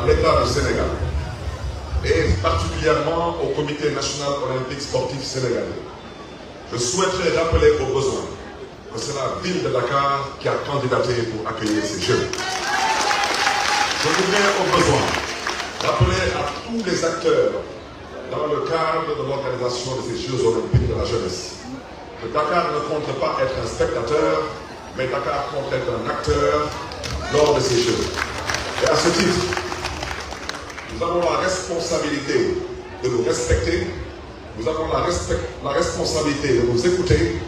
à l'État du Sénégal et particulièrement au Comité national olympique sportif sénégalais. Je souhaiterais rappeler au besoin que c'est la ville de Dakar qui a candidaté pour accueillir ces Jeux. Je voudrais au besoin rappeler à tous les acteurs dans le cadre de l'organisation de ces Jeux olympiques de la jeunesse que Dakar ne compte pas être un spectateur, mais Dakar compte être un acteur lors de ces Jeux. Et à ce titre, nous avons la responsabilité de nous respecter, nous avons la responsabilité de nous écouter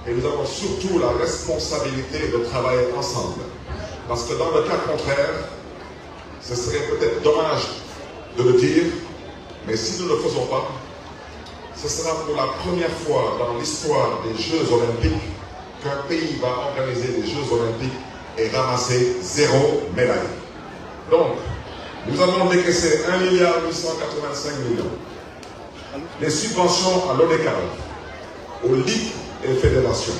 et nous avons surtout la responsabilité de travailler ensemble. Parce que dans le cas contraire, ce serait peut-être dommage de le dire, mais si nous ne le faisons pas, ce sera pour la première fois dans l'histoire des Jeux olympiques qu'un pays va organiser des Jeux olympiques et ramasser 0 médaille. Donc, nous avons décaissé 1,885 milliard. Les subventions à l'ODECAV, aux ligues et fédérations,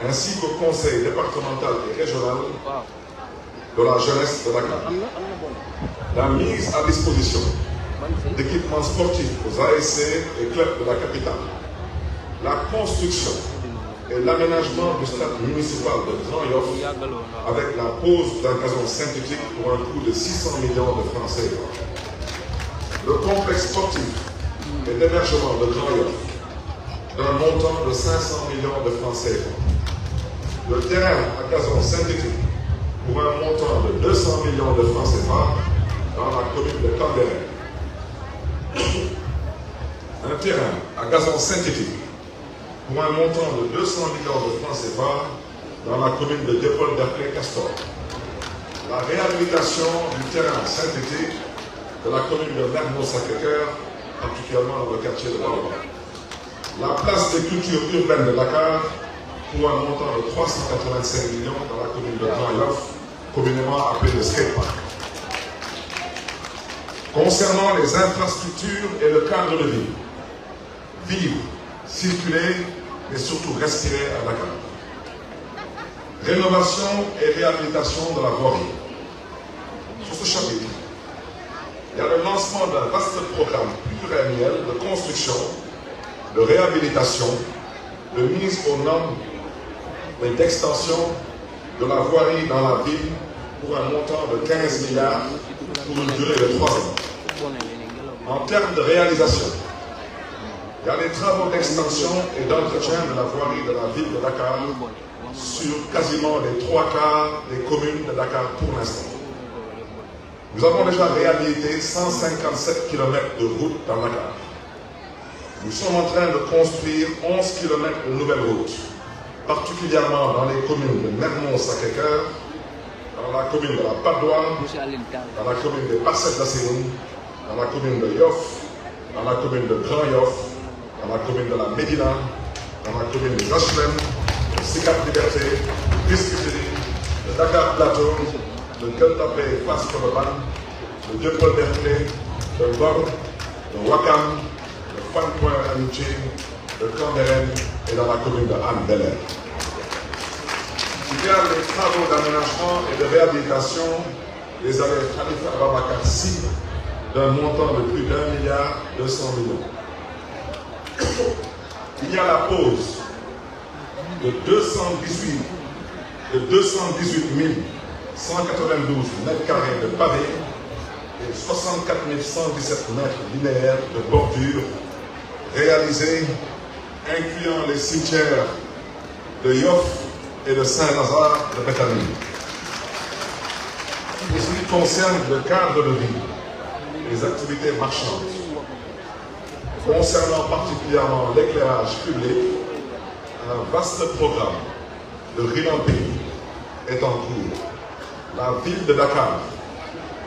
ainsi qu'au conseil départemental et régional de la jeunesse de Dakar. La mise à disposition d'équipements sportifs aux ASC et clubs de la capitale. La construction et l'aménagement du stade municipal de Grand Yoff avec la pose d'un gazon synthétique pour un coût de 600 millions de francs CFA. Le complexe sportif et d'hébergement de Grand Yoff d'un montant de 500 millions de francs CFA. Le terrain à gazon synthétique pour un montant de 200 millions de francs CFA dans la commune de Cambérène. Un terrain à gazon synthétique pour un montant de 200 millions de francs CFA dans la commune de Dieuppeul-Derklé-Castor. La réhabilitation du terrain synthétique de la commune de Mermoz-Sacré-Cœur, particulièrement dans le quartier de Baobab. La place de culture urbaine de Dakar pour un montant de 385 millions dans la commune de Grand Yoff, communément appelée le skatepark. Concernant les infrastructures et le cadre de vie, vivre, circuler et surtout respirer à Dakar. Rénovation et réhabilitation de la voirie. Sur ce chapitre, il y a le lancement d'un vaste programme pluriannuel de construction, de réhabilitation, de mise aux normes et d'extension de la voirie dans la ville pour un montant de 15 milliards pour une durée de 3 ans. En termes de réalisation, il y a les travaux d'extension et d'entretien de la voirie de la ville de Dakar sur quasiment les 3/4 des communes de Dakar pour l'instant. Nous avons déjà réhabilité 157 km de route dans Dakar. Nous sommes en train de construire 11 km de nouvelles routes, particulièrement dans les communes de Mermoz-Sacré-Cœur, dans la commune de la Padoie, dans la commune des Parcelles d'Assénie, dans la commune de Yoff, dans la commune de Grand Yoff, dans la commune de la Médina, dans la commune de HLM, de Sicap Liberté, de Biscuiterie, de Dakar Plateau, de Gueule Tapée Fass Colobane, de Dieuppeul-Derklé, de Ngor, de Ouakam, de Fann Point Amitié, de Cambérène et dans la commune de Hann Bel-Air. Il y a les travaux d'aménagement et de réhabilitation des allées Khalifa Ababacar Sy d'un montant de plus d'1,2 milliard. Il y a la pose de 218 192 mètres carrés de pavés et 64 117 mètres linéaires de bordure réalisés, incluant les cimetières de Yoff et de Saint-Lazare de Béthanie. Pour ce qui concerne le cadre de vie, les activités marchandes, concernant particulièrement l'éclairage public, un vaste programme de revamping est en cours. La ville de Dakar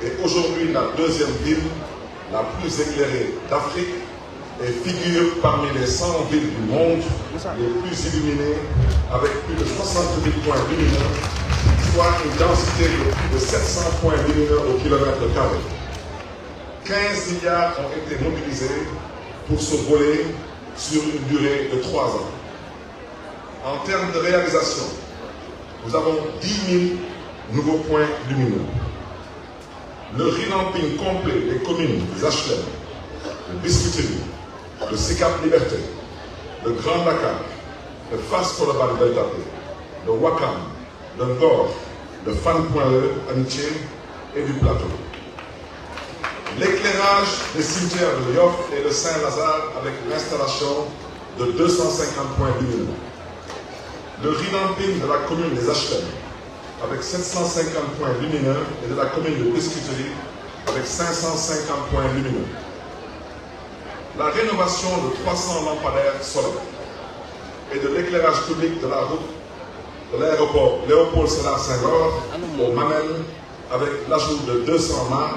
est aujourd'hui la deuxième ville la plus éclairée d'Afrique et figure parmi les 100 villes du monde les plus illuminées avec plus de 60 000 points lumineux, soit une densité de plus de 700 points lumineux au kilomètre carré. 15 milliards ont été mobilisés pour ce volet sur une durée de 3 ans. En termes de réalisation, nous avons 10 000 nouveaux points lumineux. le revamping complet des communes des HLM, de Biscuiterie, de Sicap Liberté, de Grand Dakar, de Fass Colobane Delta P, de Ouakam, de Ngor, de Fann-Point-E, Amitié et du Plateau. L'éclairage des cimetières de Yoff et de Saint-Lazare avec l'installation de 250 points lumineux. Le revamping de la commune des HLM avec 750 points lumineux et de la commune de Biscuiterie avec 550 points lumineux. La rénovation de 300 lampadaires solaires et de l'éclairage public de la route de l'aéroport Léopold Sédar Senghor au Mamel avec l'ajout de 200 mâts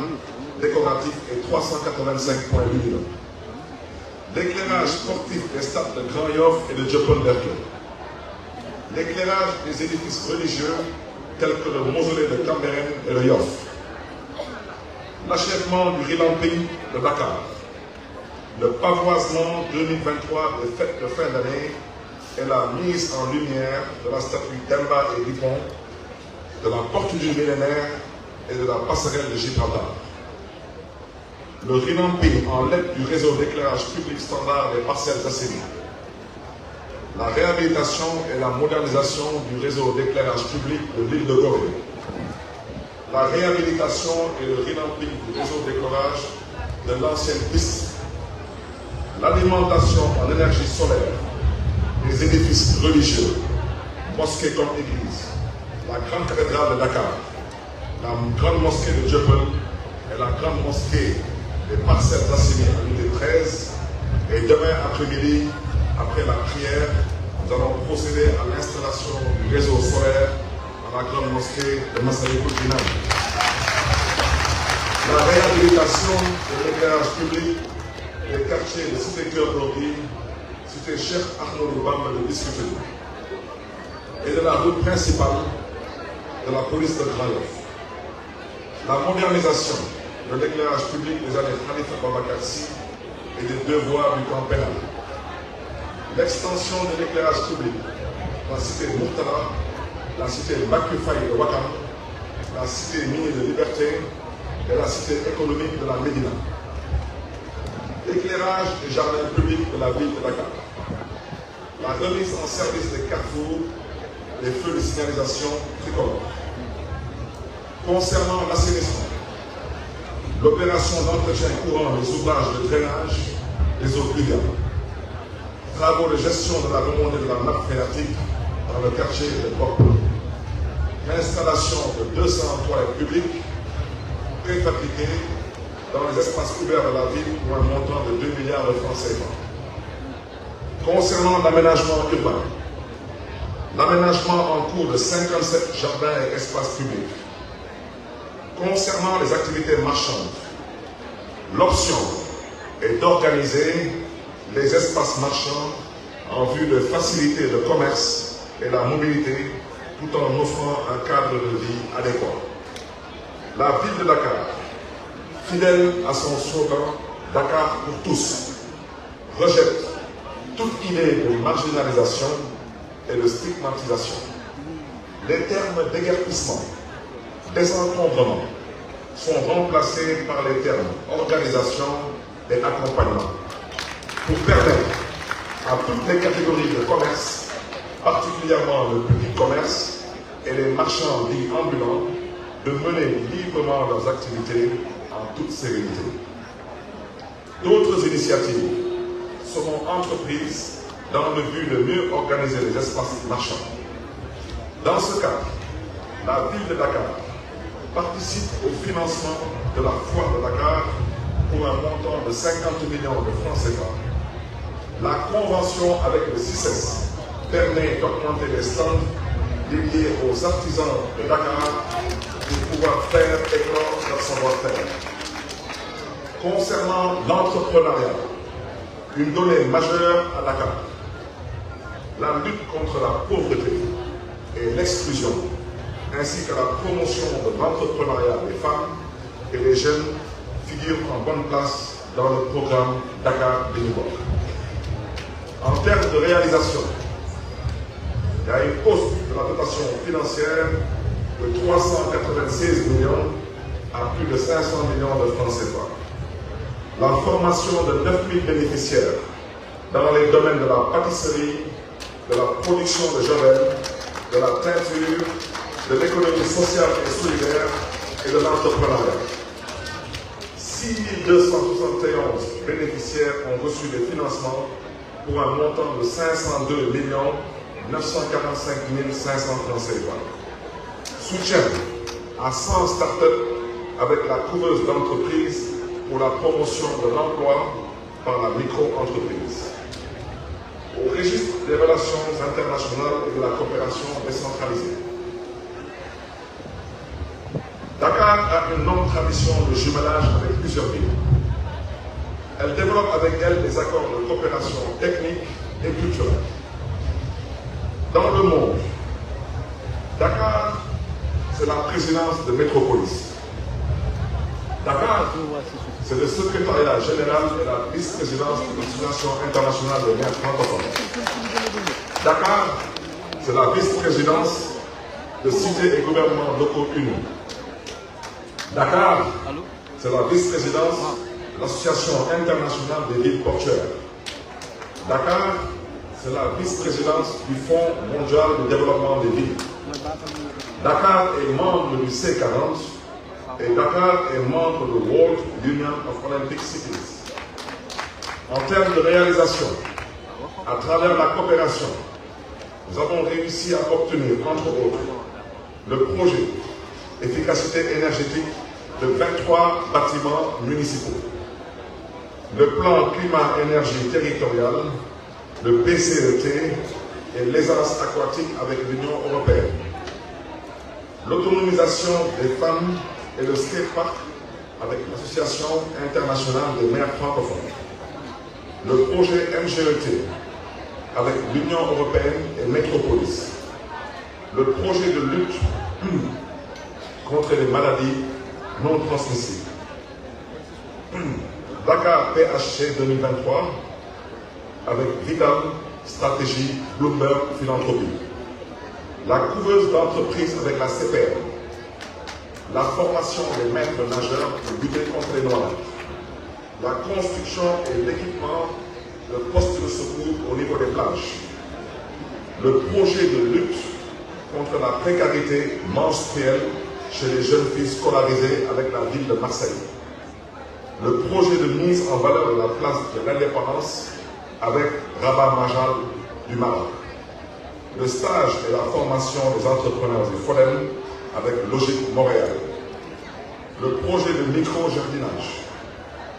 décoratifs et 385 points lumineux. L'éclairage sportif des stades de Grand Yoff et de Dieuppeul-Derklé. L'éclairage des édifices religieux tels que le mausolée de Cambérène et le Yoff. L'achèvement du revamping de Dakar. Le pavoisement 2023 des fêtes de fin d'année et la mise en lumière de la statue d'Emba et Dupont, de la porte du millénaire et de la passerelle de Gibraltar. Le revamping en LED du réseau d'éclairage public standard des parcelles assainies. La réhabilitation et la modernisation du réseau d'éclairage public de l'île de Gorée. La réhabilitation et le revamping du réseau d'éclairage de l'ancienne piste. L'alimentation en énergie solaire des édifices religieux, mosquées comme églises, la grande cathédrale de Dakar, la grande mosquée de Dieuppeul et la grande mosquée des parcelles assainies à l'unité 13. Et demain après-midi, après la prière, nous allons procéder à l'installation du réseau solaire à la grande mosquée de Massalikul Jinaan. La réhabilitation de l'éclairage public des quartiers de Cité Cœur Logui, Cité Cheikh Ahmadou Bamba de Biscuiterie et de la route principale de la police de Grand Yoff. La modernisation de l'éclairage public des années Khalifa Babacar Sy et des deux voies du camp pénal. L'extension de l'éclairage public dans la cité Murtala, la cité Bakufay de Ouakam, la cité minière de Liberté et la cité économique de la Médina. L'éclairage des jardins publics de la ville de Dakar. La remise en service des carrefours, des feux de signalisation tricolores. Concernant l'assainissement, l'opération d'entretien courant des ouvrages de drainage des eaux pluviales. Travaux de gestion de la remontée de la nappe phréatique dans le quartier de Port-Blanc. L'installation de 200 toilettes publiques préfabriquées dans les espaces ouverts de la ville pour un montant de 2 milliards de francs CFA. Concernant l'aménagement urbain, l'aménagement en cours de 57 jardins et espaces publics. Concernant les activités marchandes, l'option est d'organiser les espaces marchands en vue de faciliter le commerce et la mobilité tout en offrant un cadre de vie adéquat. La ville de Dakar, fidèle à son slogan « Dakar pour tous », rejette toute idée de marginalisation et de stigmatisation. Les termes d'éguerpissement, désencombrement sont remplacés par les termes organisation et accompagnement pour permettre à toutes les catégories de commerce, particulièrement le petit commerce et les marchands dits ambulants, de mener librement leurs activités en toute sérénité. D'autres initiatives seront entreprises dans le but de mieux organiser les espaces marchands. Dans ce cadre, la ville de Dakar participe au financement de la foire de Dakar pour un montant de 50 millions de francs CFA. La convention avec le CICES permet d'augmenter les stands dédiés aux artisans de Dakar pour pouvoir faire éclore leur savoir-faire. Concernant l'entrepreneuriat, une donnée majeure à Dakar, la lutte contre la pauvreté et l'exclusion, ainsi que la promotion de l'entrepreneuriat des femmes et des jeunes figurent en bonne place dans le programme Dakar Bénévole. En termes de réalisation, il y a une hausse de la dotation financière de 396 millions à plus de 500 millions de francs CFA. La formation de 9000 bénéficiaires dans les domaines de la pâtisserie, de la production de javel, de la teinture, de l'économie sociale et solidaire et de l'entrepreneuriat. 6271 bénéficiaires ont reçu des financements pour un montant de 502 945 500 francs CFA. Soutien à 100 startups avec la couveuse d'entreprise pour la promotion de l'emploi par la micro-entreprise. Au registre des relations internationales et de la coopération décentralisée. Dakar a une longue tradition de jumelage avec plusieurs villes. Elle développe avec elle des accords de coopération technique et culturelle. Dans le monde, Dakar, c'est la présidence de Métropolis. Dakar, c'est le secrétariat général et la vice-présidence de l'Association internationale des maires francophones. Dakar, c'est la vice-présidence de cités et gouvernements locaux unis. Dakar, c'est la vice-présidence de l'Association internationale des villes portuaires. Dakar, c'est la vice-présidence du Fonds mondial de développement des villes. Dakar est membre du C40 et Dakar est membre de World Union of Olympic Cities. En termes de réalisation, à travers la coopération, nous avons réussi à obtenir, entre autres, le projet efficacité énergétique de 23 bâtiments municipaux, le plan climat-énergie territorial, le PCET et l'aisance aquatique avec l'Union européenne, l'autonomisation des femmes et le skatepark avec l'Association internationale des maires francophones, le projet MGET avec l'Union européenne et Métropolis, le projet de lutte contre les maladies non transmissibles. Dakar PHC 2023 avec Vidal, stratégie Bloomberg Philanthropie. La couveuse d'entreprise avec la CPR. La formation des maîtres nageurs pour lutter contre les noyades. La construction et l'équipement de postes de secours au niveau des plages. Le projet de lutte contre la précarité menstruelle chez les jeunes filles scolarisées avec la ville de Marseille. Le projet de mise en valeur de la place de l'indépendance avec Rabat Majal du Maroc. Le stage et la formation des entrepreneurs du FODEM avec Logique Montréal. Le projet de micro-jardinage.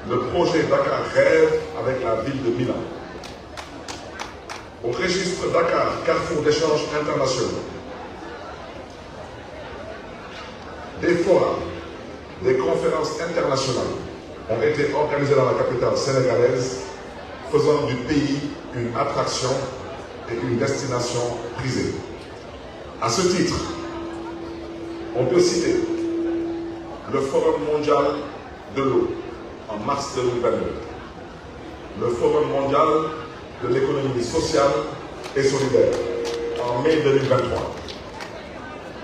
Le projet Dakar Rêve avec la ville de Milan. Au registre Dakar, carrefour d'échanges internationaux. Des forums, des conférences internationales ont été organisées dans la capitale sénégalaise, faisant du pays une attraction et une destination prisée. À ce titre, on peut citer le Forum mondial de l'eau en mars 2022, le Forum mondial de l'économie sociale et solidaire en mai 2023,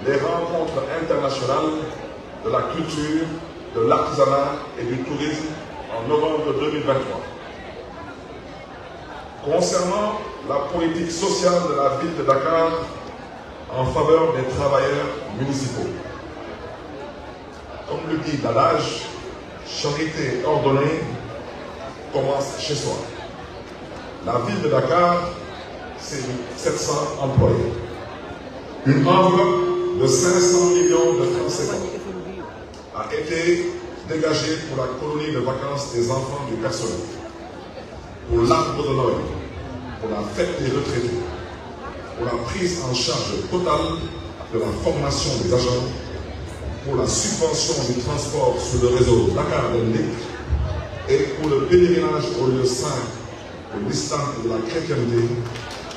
les rencontres internationales de la culture, de l'artisanat et du tourisme en novembre 2023. Concernant la politique sociale de la ville de Dakar en faveur des travailleurs municipaux. Comme le dit l'adage, charité ordonnée commence chez soi. La ville de Dakar, c'est 700 employés. Une enveloppe de 500 millions de francs CFA a été dégagée pour la colonie de vacances des enfants du personnel, pour l'arbre de Noël, pour la fête des retraités, pour la prise en charge totale de la formation des agents, pour la subvention du transport sur le réseau Dakar Dendik et pour le pèlerinage au lieu saint de l'islam et de la chrétienté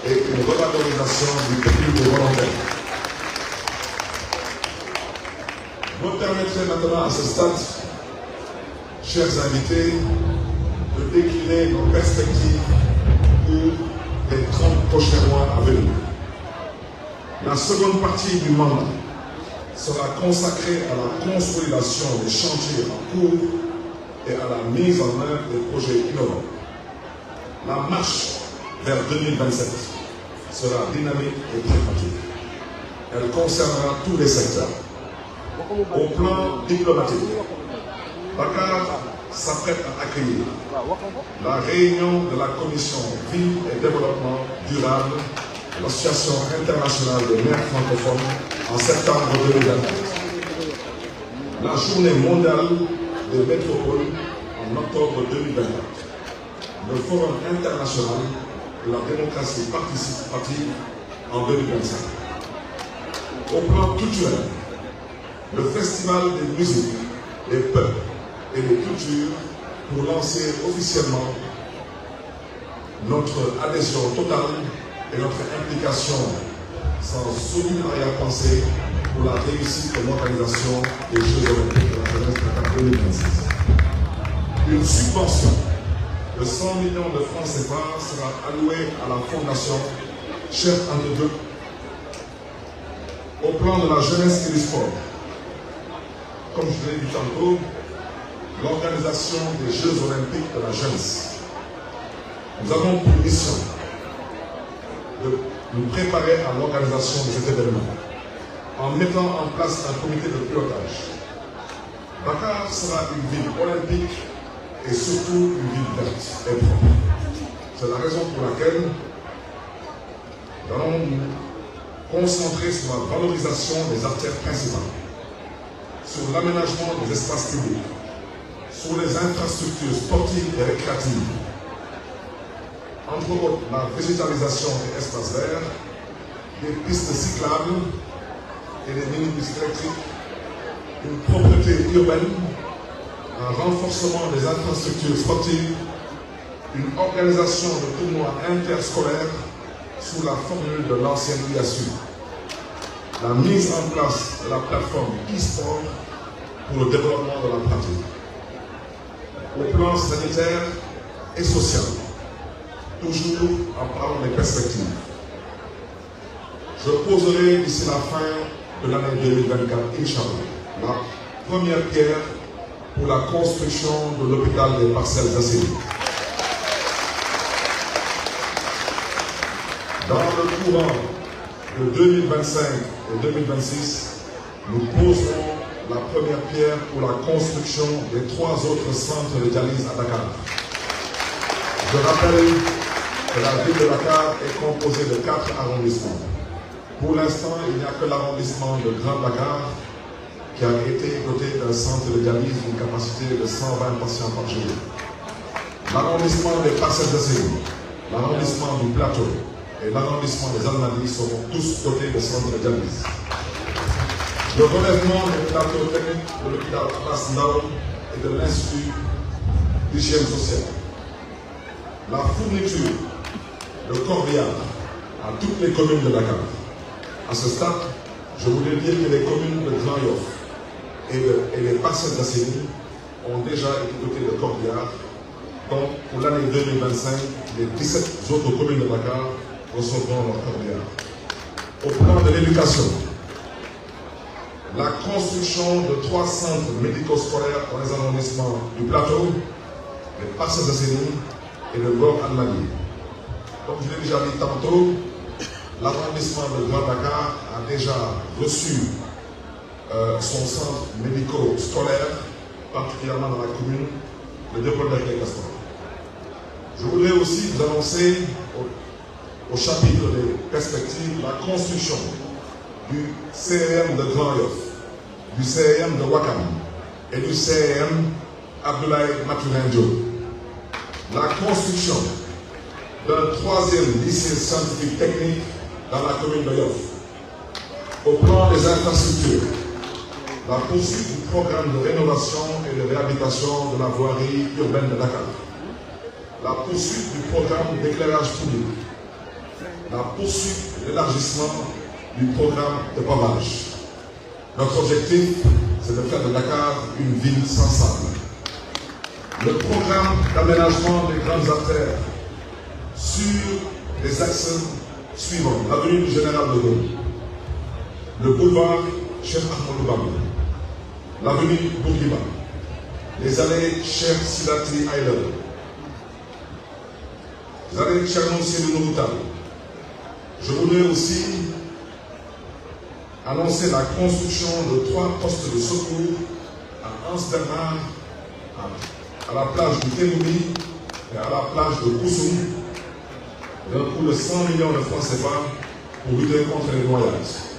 et une revalorisation du prix des volontaires. Vous me permettrez maintenant à ce stade, chers invités, de décliner nos perspectives pour les 30 prochains mois à venir. La seconde partie du mandat sera consacré à la consolidation des chantiers en cours et à la mise en œuvre des projets innovants. La marche vers 2027 sera dynamique et pragmatique. Elle concernera tous les secteurs. Au plan diplomatique, Dakar s'apprête à accueillir la réunion de la Commission Ville et Développement Durable de l'Association internationale des maires francophones en septembre 2024. La journée mondiale des métropoles en octobre 2024. Le Forum international de la démocratie participative en 2025. Au plan culturel, le Festival des musiques, des peuples et des cultures pour lancer officiellement notre adhésion totale et notre implication sans aucune arrière-pensée pour la réussite de l'organisation des Jeux olympiques de la jeunesse Dakar 2026. Une subvention de 100 millions de francs CFA sera allouée à la Fondation Cheikh Anta Diop au plan de la jeunesse et du sport. Comme je l'ai dit tantôt, l'organisation des Jeux olympiques de la jeunesse. Nous avons pour mission de nous préparer à l'organisation de cet événement en mettant en place un comité de pilotage. Dakar sera une ville olympique et surtout une ville verte et propre. C'est la raison pour laquelle nous allons nous concentrer sur la valorisation des artères principales, sur l'aménagement des espaces publics, sur les infrastructures sportives et récréatives, entre autres la végétalisation des espaces verts, des pistes cyclables et des minibus électriques, une propreté urbaine, un renforcement des infrastructures sportives, une organisation de tournois interscolaires sous la formule de l'ancienne IASU, la mise en place de la plateforme e-sport pour le développement de la pratique. Au plan sanitaire et social, toujours en parlant des perspectives, je poserai d'ici la fin de l'année 2024, Inch'Allah, la première pierre pour la construction de l'hôpital des Parcelles Assainies. Dans le courant de 2025 et 2026, nous poserons la première pierre pour la construction des 3 autres centres de dialyse à Dakar. Je rappelle que la ville de Dakar est composée de 4 arrondissements. Pour l'instant, il n'y a que l'arrondissement de Grand Dakar qui a été doté d'un centre de dialyse d'une capacité de 120 patients par jour. L'arrondissement des Parcelles Assainies, l'arrondissement du Plateau et l'arrondissement des Almadies seront tous dotés de centres de dialyse. Le relèvement des plateaux techniques de l'hôpital Abbas Ndao et de l'Institut d'hygiène sociale. La fourniture de cordiales à toutes les communes de Dakar. À ce stade, je voulais dire que les communes de Grand Yoff et les Parcelles Assainies ont déjà été dotées de cordiales. Donc, pour l'année 2025, les 17 autres communes de Dakar recevront leur cordiales. Au plan de l'éducation, la construction de 3 centres médico-scolaires dans les arrondissements du Plateau, les Parcelles Assainies et le Gor Almadies. Comme je l'ai déjà dit tantôt, l'arrondissement de Grand Dakar a déjà reçu son centre médico-scolaire, particulièrement dans la commune de Dieuppeul-Derklé-Castor. Je voudrais aussi vous annoncer au chapitre des perspectives la construction du CEM de Grand Yoff, du CEM de Ouakam et du CEM Abdoulaye Mathurin Diop. La construction d'un 3e lycée scientifique technique dans la commune de Yoff. Au plan des infrastructures, la poursuite du programme de rénovation et de réhabilitation de la voirie urbaine de Dakar. La poursuite du programme d'éclairage public. La poursuite de l'élargissement du programme de pavage. Notre objectif, c'est de faire de Dakar une ville sans sable. Le programme d'aménagement des grandes artères sur les axes suivants. L'avenue du Général de Gaulle, le boulevard Cheikh Ahmadou Bamba, l'avenue Bourguiba, les allées Cheikh Sidati Aïdara, les allées Tcherno Sédou Nourou Tall. Je voudrais aussi annoncer la construction de 3 postes de secours à Anse-Bernard, à la plage du Témouni et à la plage de Koussoum, d'un coût de 100 millions de francs CFA pour lutter contre les noyades.